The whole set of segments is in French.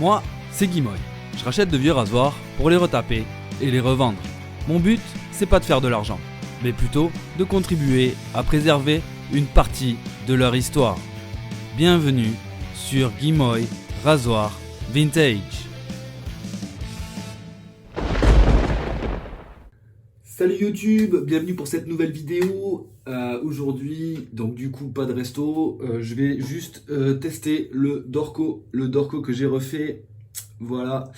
Moi, c'est Guimoy. Je rachète de vieux rasoirs pour les retaper et les revendre. Mon but, c'est pas de faire de l'argent, mais plutôt de contribuer à préserver une partie de leur histoire. Bienvenue sur Guimoy Rasoir Vintage. Salut YouTube, bienvenue pour cette nouvelle vidéo. Aujourd'hui, donc du coup pas de resto, je vais juste tester le Dorco que j'ai refait. Voilà,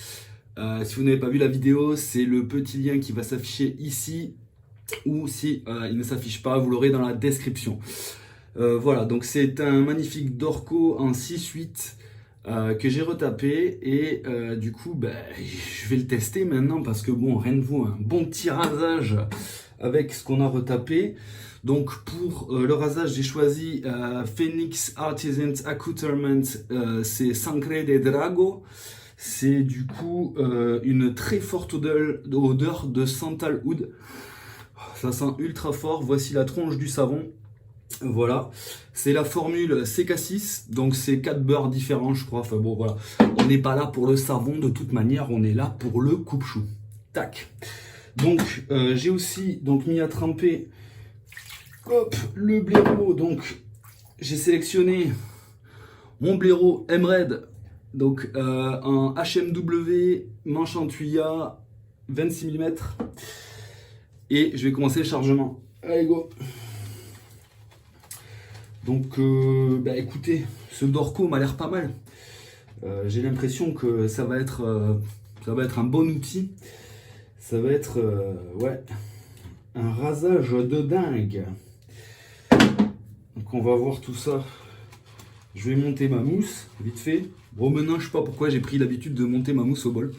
si vous n'avez pas vu la vidéo, c'est le petit lien qui va s'afficher ici, ou si il ne s'affiche pas, vous l'aurez dans la description. Voilà, donc c'est un magnifique Dorco en 6/8 que j'ai retapé et du coup je vais le tester maintenant parce que bon, rien de vaut un bon petit rasage avec ce qu'on a retapé. Donc pour le rasage, j'ai choisi Phoenix Artisan Accoutrement, c'est Sangre de Drago. C'est du coup une très forte odeur de sandalwood. Ça sent ultra fort. Voici la tronche du savon. Voilà, c'est la formule CK6, donc c'est 4 beurres différents je crois, enfin bon voilà, on n'est pas là pour le savon de toute manière, on est là pour le coupe-chou. Tac. Donc j'ai aussi donc mis à tremper hop, le blaireau, donc j'ai sélectionné mon blaireau Emred, donc un HMW manche en tuya 26 mm, et je vais commencer le chargement. Allez go. Donc, écoutez, ce Dorco m'a l'air pas mal. J'ai l'impression que ça va être un bon outil. Ça va être, un rasage de dingue. Donc, on va voir tout ça. Je vais monter ma mousse, vite fait. Bon, maintenant, je sais pas pourquoi j'ai pris l'habitude de monter ma mousse au bol.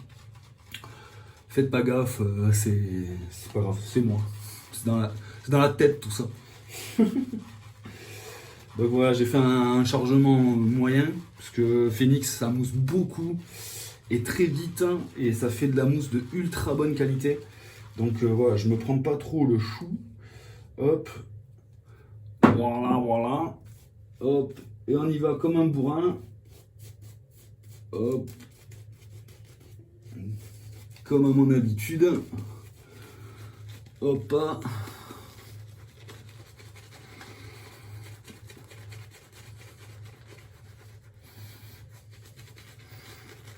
Faites pas gaffe, c'est pas grave, c'est moi. C'est dans la tête tout ça. Donc voilà, j'ai fait un chargement moyen, parce que Phoenix ça mousse beaucoup et très vite, hein, et ça fait de la mousse de ultra bonne qualité. Donc voilà, je me prends pas trop le chou. Hop, voilà, hop, et on y va comme un bourrin. Hop, comme à mon habitude. Hop.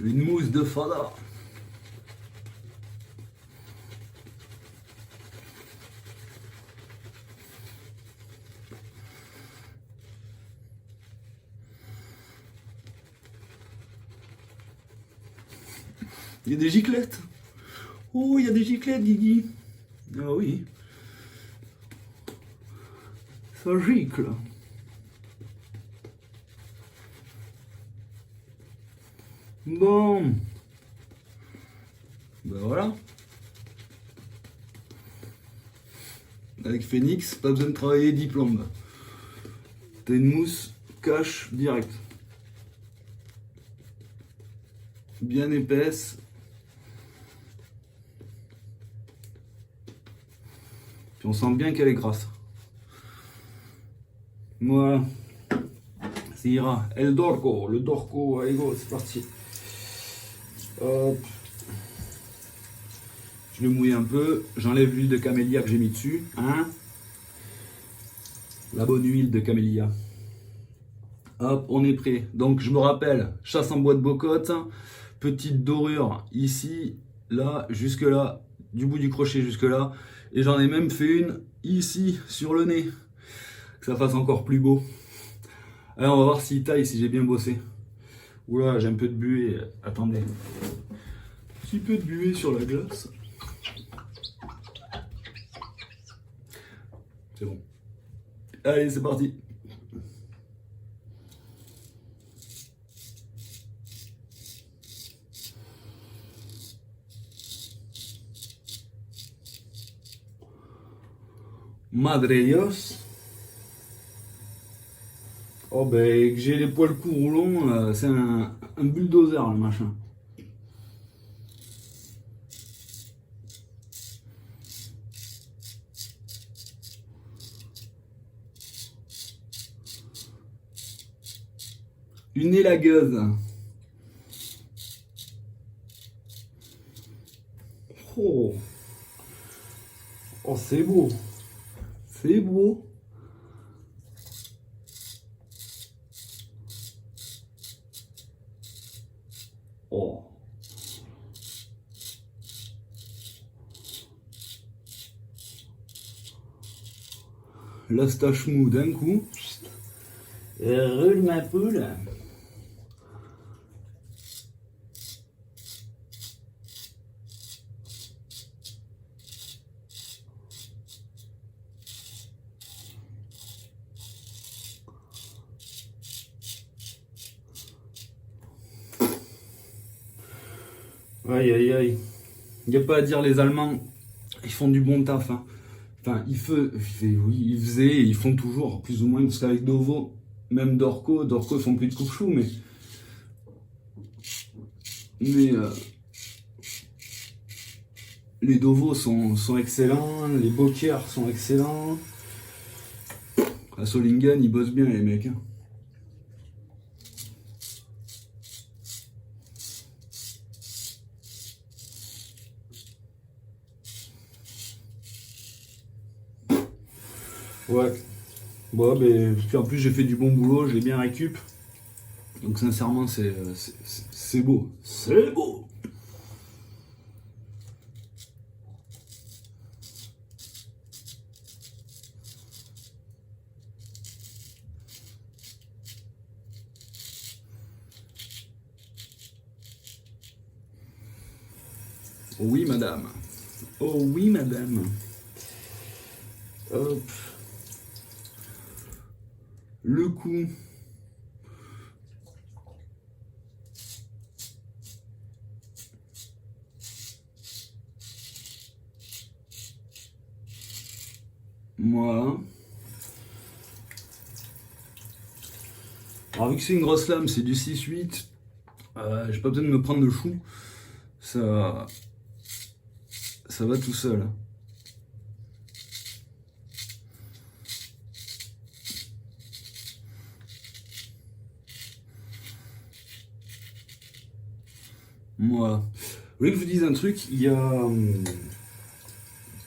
Une mousse de fada. Il y a des giclettes. Oh, il y a des giclettes, Guigui. Ah oui. Ça gicle. Bon. Ben voilà. Avec Phoenix, pas besoin de travailler diplôme. T'as une mousse cache direct. Bien épaisse. Puis on sent bien qu'elle est grasse. Voilà. Ça ira. El Dorco, le Dorco, allez go, c'est parti. Hop. Je le mouille un peu, j'enlève l'huile de camélia que j'ai mis dessus, hein. La bonne huile de camélia. Hop, on est prêt. Donc je me rappelle, chasse en bois de bocotte, petite dorure ici, là, jusque là, du bout du crochet jusque là, et j'en ai même fait une ici, sur le nez, que ça fasse encore plus beau. Allez, on va voir s'il taille, si j'ai bien bossé. Oula, j'ai un peu de buée, attendez. Un petit peu de buée sur la glace. C'est bon. Allez, c'est parti. Madre Dios. Oh ben, j'ai les poils courts ou longs, c'est un bulldozer le machin. Une élagueuse. Oh, oh c'est beau. C'est beau. Oh. La stache mou d'un coup. Roule ma poule. Aïe aïe aïe. Il n'y a pas à dire, les Allemands, ils font du bon taf. Hein. Enfin, ils faisaient et ils font toujours, plus ou moins, parce qu'avec Dovo, même Dorco, ils font plus de coupe-chou, mais les Dovo sont excellents, les Bokier sont excellents. À Solingen, ils bossent bien, les mecs. Hein. Ouais. Bon, mais puis en plus j'ai fait du bon boulot, j'ai bien récup. Donc sincèrement c'est beau. C'est beau. Oui madame. Oh oui madame. Hop. Le coup. Voilà. Alors vu que c'est une grosse lame, c'est du 6-8. J'ai pas besoin de me prendre le chou. Ça va tout seul. Moi, vous voulez que je vous dise un truc, il y a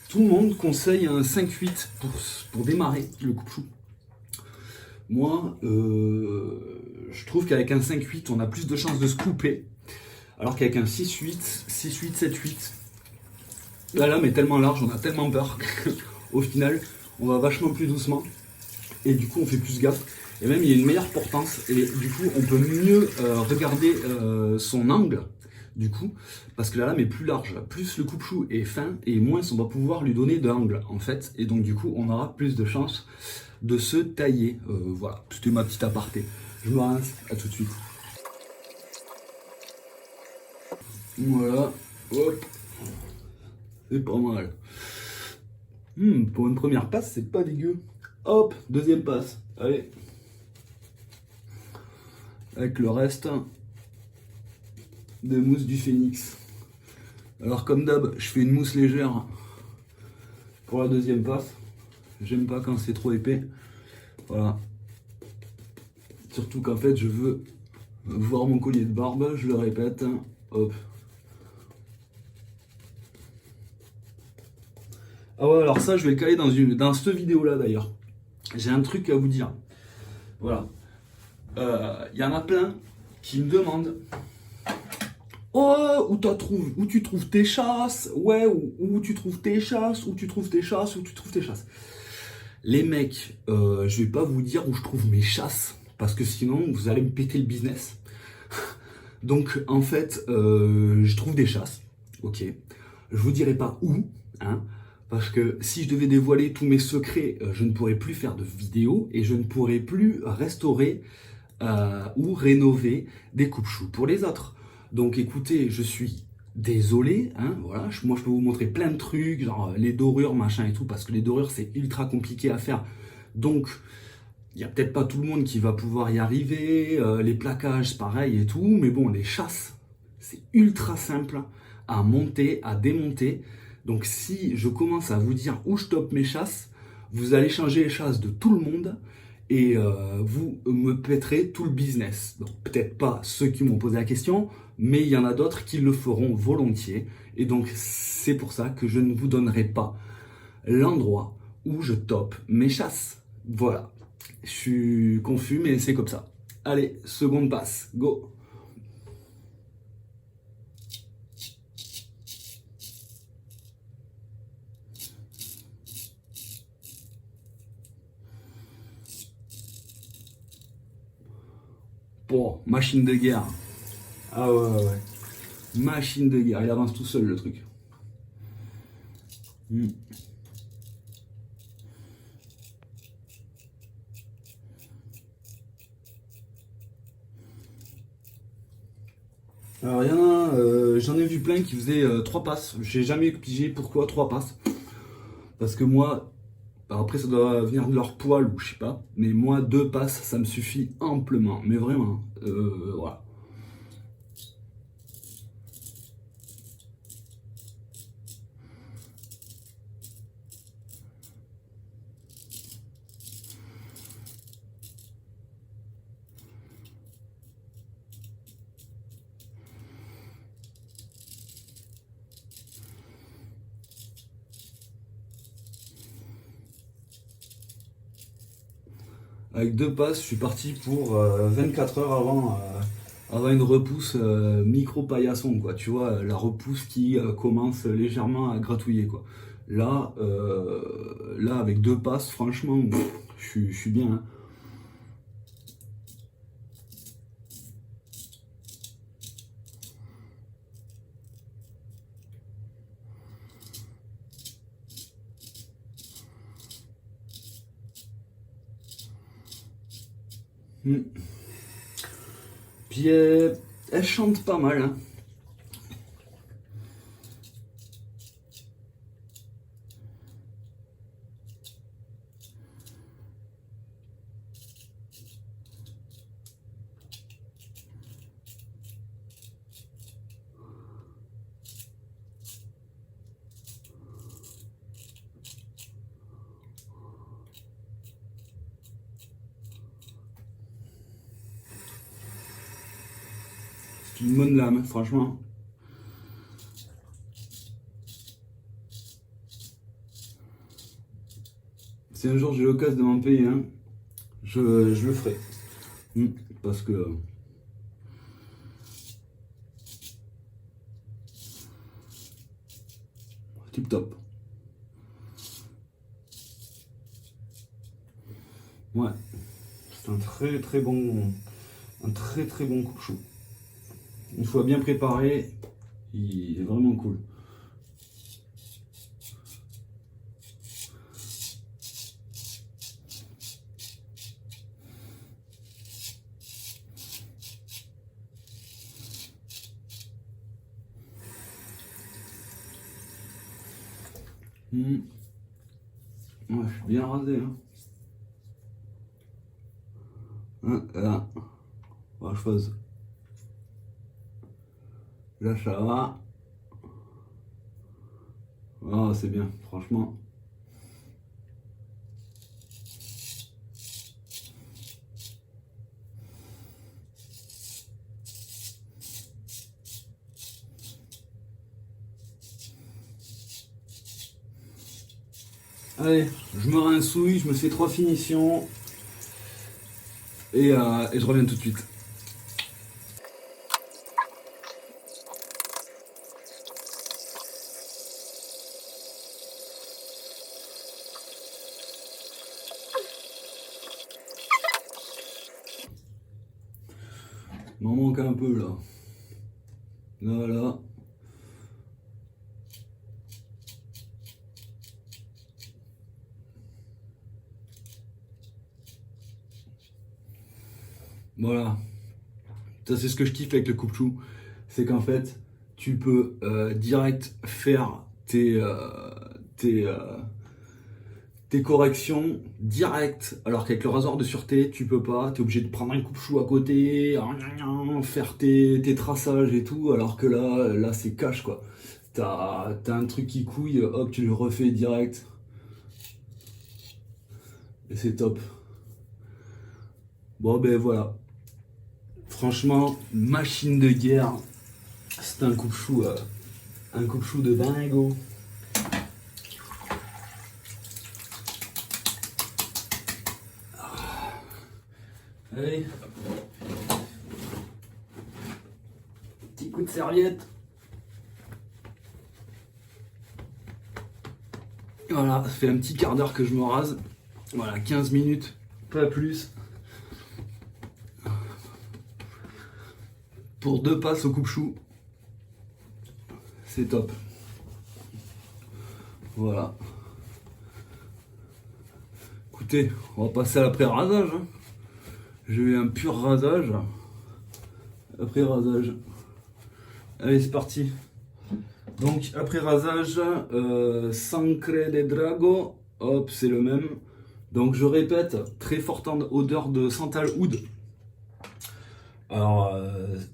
tout le monde conseille un 5-8 pour démarrer le coupe-chou. Moi, je trouve qu'avec un 5-8, on a plus de chances de se couper, alors qu'avec un 6-8, 6-8, 7-8, la lame est tellement large, on a tellement peur qu'au final, on va vachement plus doucement, et du coup, on fait plus gaffe. Et même, il y a une meilleure portance, et du coup, on peut mieux regarder son angle, du coup, parce que la lame est plus large. Plus le coupe-chou est fin, et moins on va pouvoir lui donner d'angle, en fait. Et donc, du coup, on aura plus de chances de se tailler. Voilà, c'était ma petite aparté. Je me rince, à tout de suite. Voilà, hop, c'est pas mal. Pour une première passe, c'est pas dégueu. Hop, deuxième passe, allez. Avec le reste de mousse du phénix. Alors comme d'hab, je fais une mousse légère pour la deuxième passe. J'aime pas quand c'est trop épais. Voilà. Surtout qu'en fait, je veux voir mon collier de barbe, je le répète. Hop. Ah ouais, alors ça, je vais le caler dans cette vidéo-là d'ailleurs. J'ai un truc à vous dire. Voilà. Y en a plein qui me demandent: oh, où tu trouves tes chasses? Ouais, où tu trouves tes chasses? Où tu trouves tes chasses? Où tu trouves tes chasses? Les mecs, je vais pas vous dire où je trouve mes chasses, parce que sinon vous allez me péter le business. Donc en fait, je trouve des chasses, ok. Je vous dirai pas où, hein, parce que si je devais dévoiler tous mes secrets, je ne pourrais plus faire de vidéos et je ne pourrais plus restaurer ou rénover des coupe-choux pour les autres. Donc écoutez, je suis désolé, hein, voilà, moi je peux vous montrer plein de trucs, genre les dorures, machin et tout, parce que les dorures c'est ultra compliqué à faire. Donc il n'y a peut-être pas tout le monde qui va pouvoir y arriver, les plaquages pareil et tout, mais bon, les chasses, c'est ultra simple à monter, à démonter. Donc si je commence à vous dire où je tope mes chasses, vous allez changer les chasses de tout le monde et vous me péterez tout le business. Donc peut-être pas ceux qui m'ont posé la question, mais il y en a d'autres qui le feront volontiers. Et donc c'est pour ça que je ne vous donnerai pas l'endroit où je top mes chasses. Voilà. Je suis confus, mais c'est comme ça. Allez, seconde passe, go. Bon, machine de guerre. Ah ouais. Machine de guerre, il avance tout seul le truc. Hmm. Alors il y en a, j'en ai vu plein qui faisaient 3 passes. J'ai jamais pigé pourquoi 3 passes. Parce que moi, après ça doit venir de leur poil ou je sais pas, mais moi 2 passes ça me suffit amplement. Mais vraiment, voilà. Avec 2 passes, je suis parti pour 24 heures avant une repousse micro paillasson, quoi. Tu vois, la repousse qui commence légèrement à gratouiller, quoi. Là avec 2 passes, franchement, je suis bien, hein. Hmm. Puis elle chante pas mal, hein. C'est une bonne lame, franchement. Si un jour j'ai l'occasion de m'en payer un, je le ferai. Hmm. Parce que tip top. Ouais, c'est un très bon coupe-chou. Une fois bien préparé, il est vraiment cool. Hmm. Ouais, je suis bien rasé, hein. Là, la chose. Là, ça va. Ah, c'est bien, franchement. Allez, je me rinsouille, je me fais 3 finitions et je reviens tout de suite. M'en manque un peu là. Là. Voilà. Ça c'est ce que je kiffe avec le coupe-chou. C'est qu'en fait, tu peux direct faire tes corrections directes, alors qu'avec le rasoir de sûreté, tu peux pas, tu es obligé de prendre un coupe-chou à côté, faire tes traçages et tout, alors que là c'est cash quoi. T'as un truc qui couille, hop, tu le refais direct. Et c'est top. Bon ben voilà. Franchement, machine de guerre. C'est un coupe-chou de dingo. Allez. Petit coup de serviette. Voilà, ça fait un petit quart d'heure que je me rase. Voilà, 15 minutes, pas plus. Pour 2 passes au coupe-chou. C'est top. Voilà. Écoutez, on va passer à l'après-rasage. Hein. J'ai eu un pur rasage. Après rasage. Allez, c'est parti. Donc, après rasage, Sangre de Drago. Hop, c'est le même. Donc, je répète, très forte odeur de sandalwood. Alors,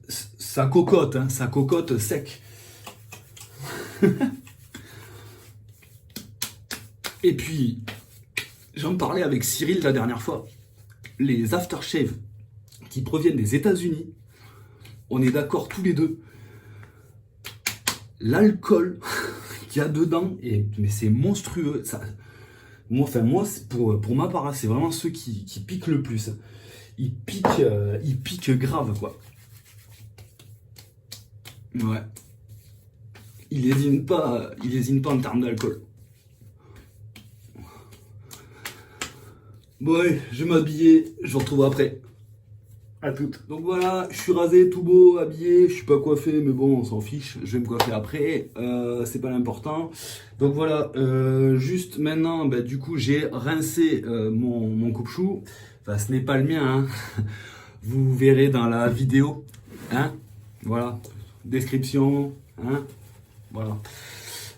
ça cocotte, hein, ça cocotte sec. Et puis, j'en parlais avec Cyril la dernière fois. Les aftershaves qui proviennent des États-Unis, on est d'accord tous les deux. L'alcool qu'il y a dedans, mais c'est monstrueux. Ça, moi, pour ma part, c'est vraiment ceux qui piquent le plus. Ils piquent grave, quoi. Ouais. Il lésine pas en termes d'alcool. Bon, allez, je vais m'habiller, je vous retrouve après. À toutes. Donc voilà, je suis rasé, tout beau, habillé, je suis pas coiffé, mais bon, on s'en fiche, je vais me coiffer après, c'est pas l'important. Donc voilà, juste maintenant, bah, du coup, j'ai rincé mon coupe-chou. Enfin, ce n'est pas le mien, hein. Vous verrez dans la vidéo, hein. Voilà, description, hein. Voilà.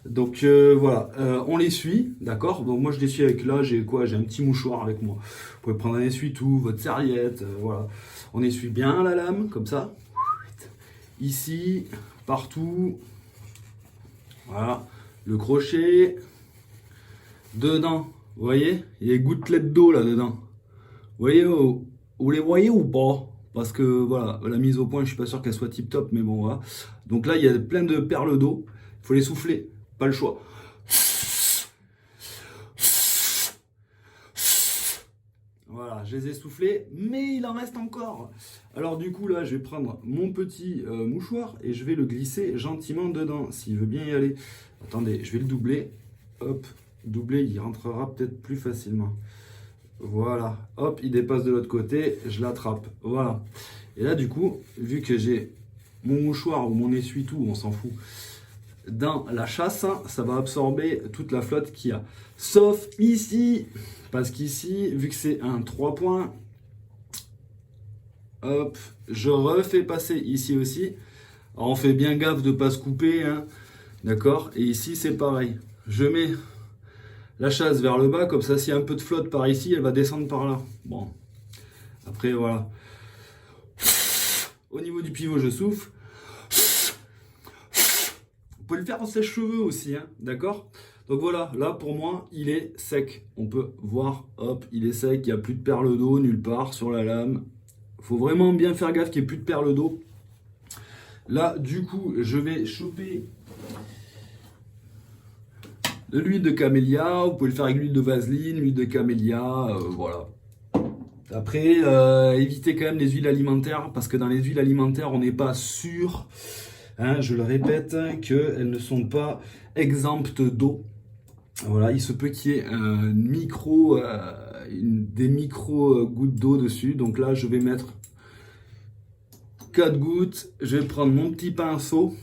Donc voilà, on l'essuie, d'accord. Donc moi je l'essuie avec là, j'ai quoi? J'ai un petit mouchoir avec moi. Vous pouvez prendre un essuie-tout, votre serviette, voilà. On essuie bien la lame, comme ça. Ici, partout. Voilà. Le crochet. Dedans, vous voyez? Il y a des gouttelettes d'eau là-dedans. Vous voyez, vous les voyez ou pas? Parce que voilà, la mise au point, je suis pas sûr qu'elle soit tip top, mais bon voilà. Donc là, il y a plein de perles d'eau. Il faut les souffler, pas le choix. Voilà, je les ai soufflés, mais il en reste encore. Alors du coup là, je vais prendre mon petit mouchoir et je vais le glisser gentiment dedans, s'il veut bien y aller. Attendez, je vais le doubler. Hop, doubler, il rentrera peut-être plus facilement. Voilà, hop, il dépasse de l'autre côté, je l'attrape. Voilà. Et là du coup, vu que j'ai mon mouchoir ou mon essuie-tout, on s'en fout, dans la chasse, ça va absorber toute la flotte qu'il y a. Sauf ici, parce qu'ici, vu que c'est un 3 points, hop, je refais passer ici aussi. Alors on fait bien gaffe de ne pas se couper, hein, d'accord? Et ici, c'est pareil. Je mets la chasse vers le bas, comme ça, s'il y a un peu de flotte par ici, elle va descendre par là. Bon, après, voilà. Au niveau du pivot, je souffle. Vous pouvez le faire en sèche-cheveux aussi, hein, d'accord? Donc voilà, là pour moi, il est sec. On peut voir, hop, il est sec, il n'y a plus de perles d'eau nulle part sur la lame. Il faut vraiment bien faire gaffe qu'il n'y ait plus de perles d'eau. Là, du coup, je vais choper de l'huile de camélia. Vous pouvez le faire avec l'huile de vaseline, l'huile de camélia, voilà. Après, évitez quand même les huiles alimentaires, parce que dans les huiles alimentaires, on n'est pas sûr... Hein, je le répète, qu'elles ne sont pas exemptes d'eau. Voilà, il se peut qu'il y ait des micro gouttes d'eau dessus. Donc là, je vais mettre 4 gouttes. Je vais prendre mon petit pinceau.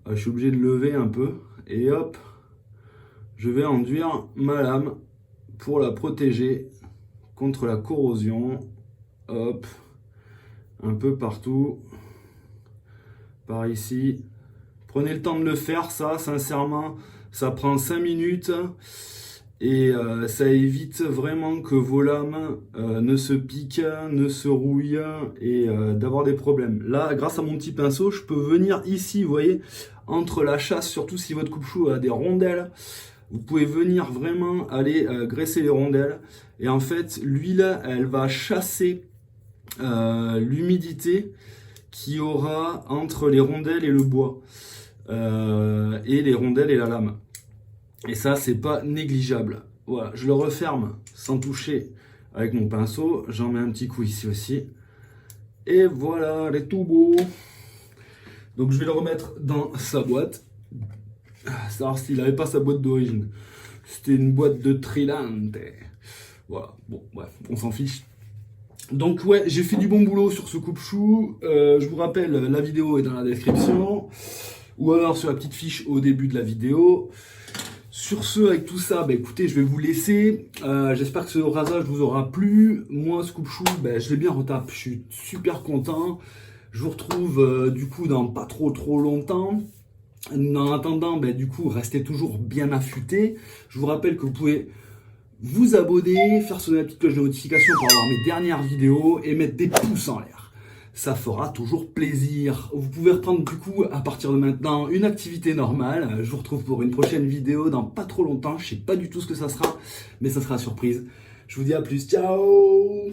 Je suis obligé de lever un peu. Et hop, je vais enduire ma lame pour la protéger contre la corrosion. Hop, un peu partout. Par ici. Prenez le temps de le faire, ça, sincèrement, ça prend 5 minutes et ça évite vraiment que vos lames ne se piquent, ne se rouillent et d'avoir des problèmes. Là, grâce à mon petit pinceau, je peux venir ici, vous voyez, entre la chasse, surtout si votre coupe-chou a des rondelles, Vous pouvez venir vraiment aller graisser les rondelles. Et en fait, l'huile, elle va chasser l'humidité qu'il y aura entre les rondelles et le bois. Et les rondelles et la lame. Et ça, c'est pas négligeable. Voilà, je le referme sans toucher avec mon pinceau. J'en mets un petit coup ici aussi. Et voilà, elle est tout beau. Donc je vais le remettre dans sa boîte. Savoir s'il n'avait pas sa boîte d'origine. C'était une boîte de Trilante. Voilà, bon, bref, on s'en fiche. Donc ouais, j'ai fait du bon boulot sur ce coupe-chou. Je vous rappelle, la vidéo est dans la description. Ou alors sur la petite fiche au début de la vidéo. Sur ce, avec tout ça, bah, écoutez, je vais vous laisser. J'espère que ce rasage vous aura plu. Moi, ce coupe-chou, bah, je l'ai bien retapé. Je suis super content. Je vous retrouve du coup dans pas trop longtemps. En attendant, bah, du coup, restez toujours bien affûtés. Je vous rappelle que vous pouvez vous abonner, faire sonner la petite cloche de notification pour avoir mes dernières vidéos et mettre des pouces en l'air. Ça fera toujours plaisir. Vous pouvez reprendre du coup à partir de maintenant une activité normale. Je vous retrouve pour une prochaine vidéo dans pas trop longtemps. Je sais pas du tout ce que ça sera, mais ça sera surprise. Je vous dis à plus. Ciao!